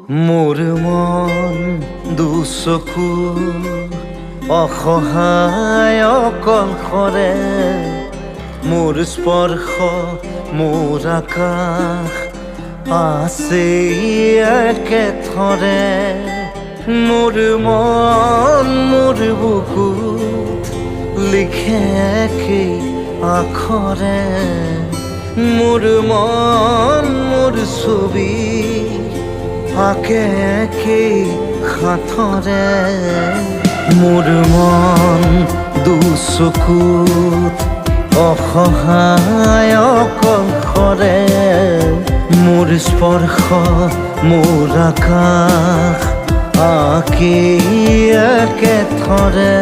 মোৰ মন দুচকু অসহায় অকলশৰে, মোৰ স্পৰ্শ মোৰ আকাশ আছে একেথৰে। মোৰ মন মোৰ বুকুত লিখে একেই আখৰে, মোৰ মন মোৰ ছবি আঁকে একেই হাতৰে। মোৰ মন দুচকুত অসহায় অকলশৰে, মোৰ স্পৰ্শ মোৰ আকাশ আঁকি একেথৰে।